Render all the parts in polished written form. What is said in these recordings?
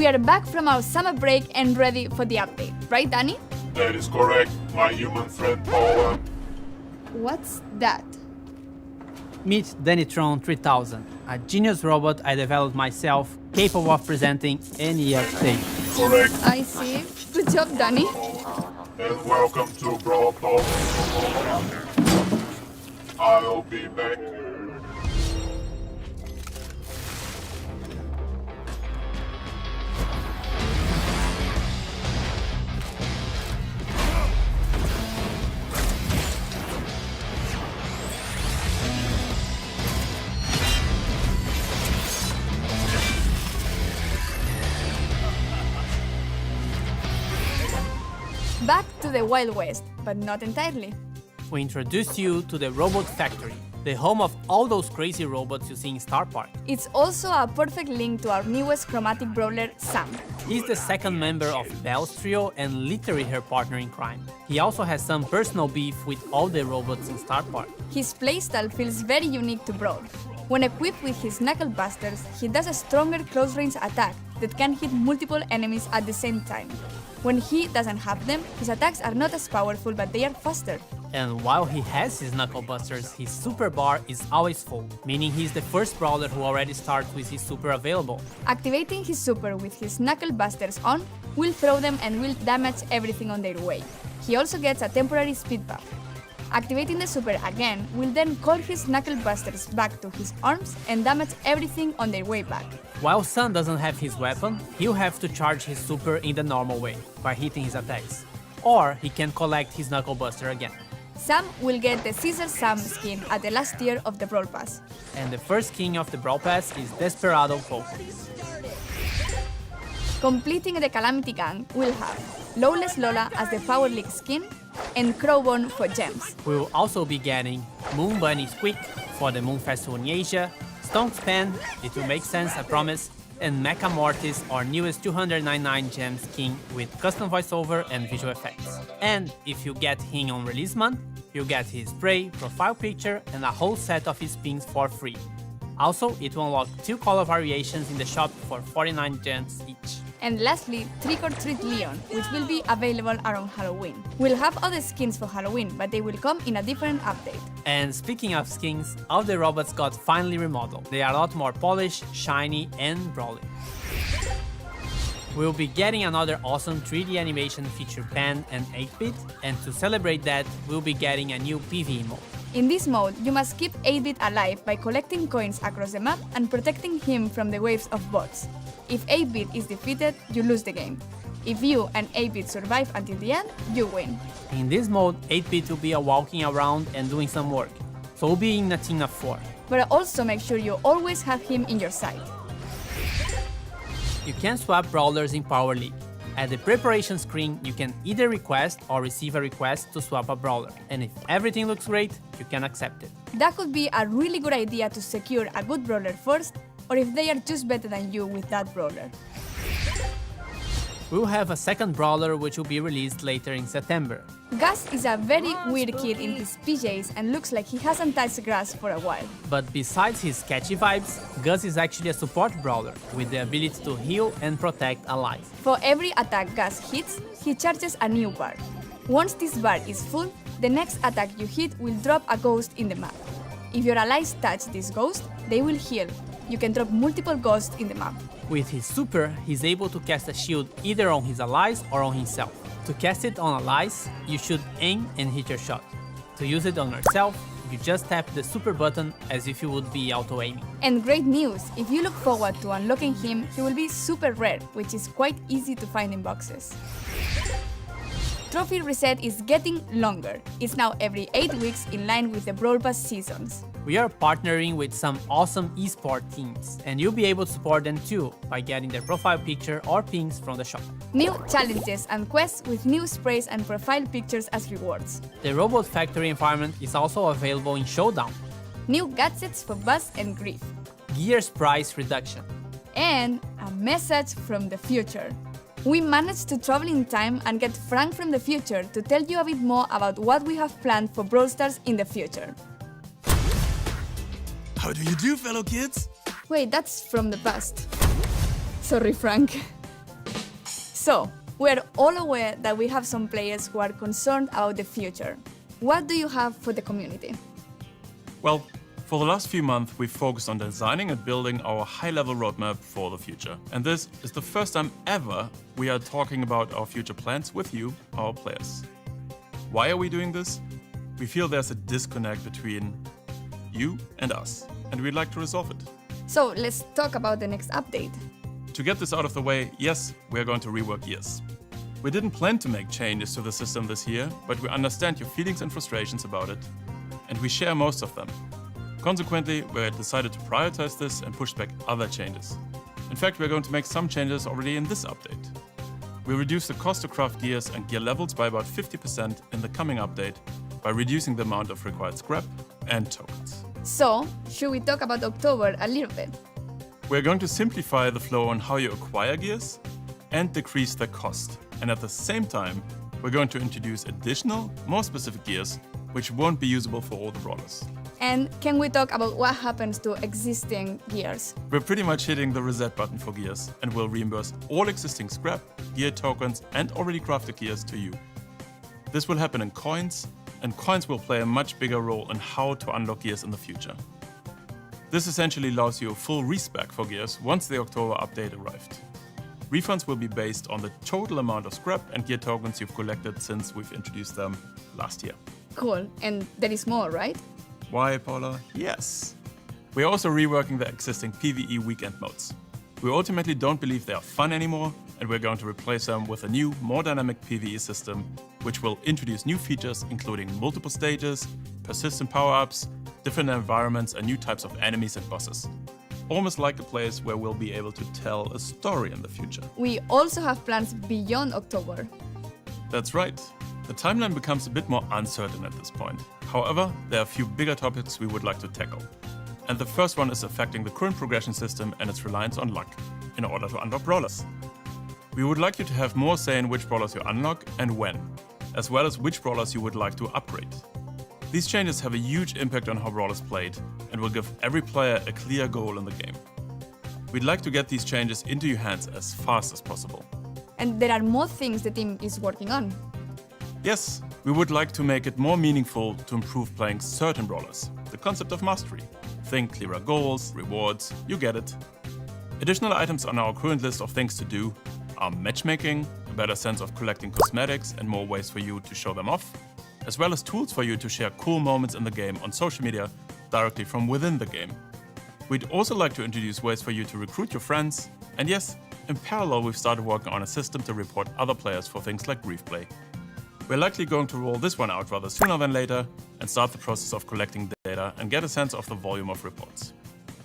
We are back from our summer break and ready for the update, right, Danny? That is correct, my human friend Paula. What's that? Meet Dannytron 3000, a genius robot I developed myself, capable of presenting any update. Correct, I see. Good job, Danny. and welcome to Brawl Talk. I'll be back. Back to the Wild West, but not entirely. We introduce you to the Robot Factory, the home of all those crazy robots you see in Star Park. It's also a perfect link to our newest chromatic brawler, Sam. He's the second member of Belle's trio and literally her partner in crime. He also has some personal beef with all the robots in Star Park. His playstyle feels very unique to Brawl. When equipped with his knuckle busters, he does a stronger close-range attack that can hit multiple enemies at the same time. When he doesn't have them, his attacks are not as powerful, but they are faster. And while he has his knuckle busters, his super bar is always full, meaning he's the first brawler who already starts with his super available. Activating his super with his knuckle busters on will throw them and will damage everything on their way. He also gets a temporary speed buff. Activating the super again will then call his knuckle busters back to his arms and damage everything on their way back. While Sun doesn't have his weapon, he'll have to charge his super in the normal way, by hitting his attacks. Or he can collect his knuckle buster again. Sam will get the Caesar Sam skin at the last tier of the Brawl Pass. And the first king of the Brawl Pass is Desperado Poke. Completing the Calamity Gang will have Lawless Lola as the Power League skin and Crowbone for gems. We will also be getting Moon Bunny Squeak for the Moon Festival in Asia, Stone's Pen, it will make sense, I promise, and Mecha Mortis, our newest 299 gems king with custom voiceover and visual effects. And if you get him on release month, you'll get his spray, profile picture, and a whole set of his pins for free. Also, it will unlock 2 color variations in the shop for 49 gems each. And lastly, Trick or Treat Leon, which will be available around Halloween. We'll have other skins for Halloween, but they will come in a different update. And speaking of skins, all the robots got finally remodeled. They are a lot more polished, shiny, and brawly. We'll be getting another awesome 3D animation feature Pan and 8-bit, and to celebrate that, we'll be getting a new PvE mode. In this mode, you must keep 8-bit alive by collecting coins across the map and protecting him from the waves of bots. If 8-bit is defeated, you lose the game. If you and 8-bit survive until the end, you win. In this mode, 8-bit will be walking around and doing some work, so we'll be in a team of 4. But also make sure you always have him in your sight. You can swap brawlers in Power League. At the preparation screen, you can either request or receive a request to swap a brawler, and if everything looks great, you can accept it. That could be a really good idea to secure a good brawler first, or if they are just better than you with that brawler. We'll have a second brawler which will be released later in September. Gus is a very weird kid in his PJs and looks like he hasn't touched grass for a while. But besides his catchy vibes, Gus is actually a support brawler with the ability to heal and protect allies. For every attack Gus hits, he charges a new bar. Once this bar is full, the next attack you hit will drop a ghost in the map. If your allies touch this ghost, they will heal. You can drop multiple ghosts in the map. With his super, he's able to cast a shield either on his allies or on himself. To cast it on allies, you should aim and hit your shot. To use it on yourself, you just tap the super button as if you would be auto-aiming. And great news! If you look forward to unlocking him, he will be super rare, which is quite easy to find in boxes. Trophy reset is getting longer. It's now every 8 weeks in line with the Brawl Pass seasons. We are partnering with some awesome esport teams, and you'll be able to support them too by getting their profile picture or pins from the shop. New challenges and quests with new sprays and profile pictures as rewards. The Robot Factory environment is also available in Showdown. New gadgets for Buzz and Grief. Gears price reduction. And a message from the future. We managed to travel in time and get Frank from the future to tell you a bit more about what we have planned for Brawl Stars in the future. How do you do, fellow kids? Wait, that's from the past. Sorry, Frank. So, we're all aware that we have some players who are concerned about the future. What do you have for the community? Well, for the last few months, we've focused on designing and building our high-level roadmap for the future. And this is the first time ever we are talking about our future plans with you, our players. Why are we doing this? We feel there's a disconnect between you and us, and we'd like to resolve it. So, let's talk about the next update. To get this out of the way, yes, we are going to rework gears. We didn't plan to make changes to the system this year, but we understand your feelings and frustrations about it, and we share most of them. Consequently, we decided to prioritize this and push back other changes. In fact, we're going to make some changes already in this update. We reduce the cost to craft gears and gear levels by about 50% in the coming update by reducing the amount of required scrap and tokens. So, should we talk about October a little bit? We're going to simplify the flow on how you acquire gears and decrease their cost. And at the same time, we're going to introduce additional, more specific gears which won't be usable for all the brawlers. And can we talk about what happens to existing gears? We're pretty much hitting the reset button for gears and will reimburse all existing scrap, gear tokens and already crafted gears to you. This will happen in coins, and coins will play a much bigger role in how to unlock gears in the future. This essentially allows you a full respec for gears once the October update arrived. Refunds will be based on the total amount of scrap and gear tokens you've collected since we've introduced them last year. Cool, and there is more, right? Why, Paula? Yes. We are also reworking the existing PvE weekend modes. We ultimately don't believe they are fun anymore, and we're going to replace them with a new, more dynamic PvE system, which will introduce new features including multiple stages, persistent power-ups, different environments and new types of enemies and bosses. Almost like a place where we'll be able to tell a story in the future. We also have plans beyond October. That's right. The timeline becomes a bit more uncertain at this point. However, there are a few bigger topics we would like to tackle. And the first one is affecting the current progression system and its reliance on luck in order to unlock brawlers. We would like you to have more say in which brawlers you unlock and when, as well as which brawlers you would like to upgrade. These changes have a huge impact on how brawlers played and will give every player a clear goal in the game. We'd like to get these changes into your hands as fast as possible. And there are more things the team is working on. Yes, we would like to make it more meaningful to improve playing certain brawlers, the concept of mastery. Think clearer goals, rewards, you get it. Additional items on our current list of things to do are matchmaking, a better sense of collecting cosmetics and more ways for you to show them off, as well as tools for you to share cool moments in the game on social media directly from within the game. We'd also like to introduce ways for you to recruit your friends, and yes, in parallel we've started working on a system to report other players for things like grief play. We're likely going to roll this one out rather sooner than later and start the process of collecting data and get a sense of the volume of reports.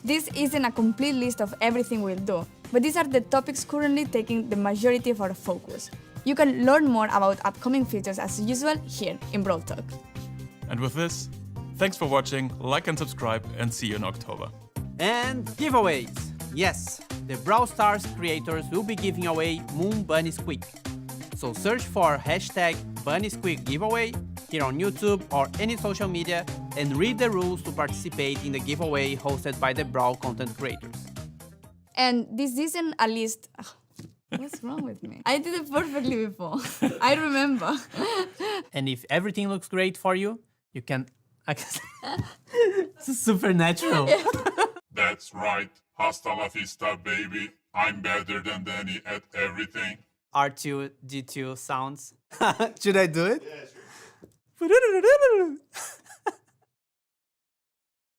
This isn't a complete list of everything we'll do, but these are the topics currently taking the majority of our focus. You can learn more about upcoming features as usual here in Brawl Talk. And with this, thanks for watching, like and subscribe, and see you in October. And giveaways! Yes, the Brawl Stars creators will be giving away Moon Bunny Squeak. So search for hashtag Bunny Squeak giveaway here on YouTube or any social media and read the rules to participate in the giveaway hosted by the Brawl content creators. And this isn't a list. What's wrong with me? I did it perfectly before. I remember. And if everything looks great for you, you can access. It's supernatural. That's right. Hasta la vista, baby. I'm better than Danny at everything. R2, D2 sounds. Should I do it? Yeah, sure.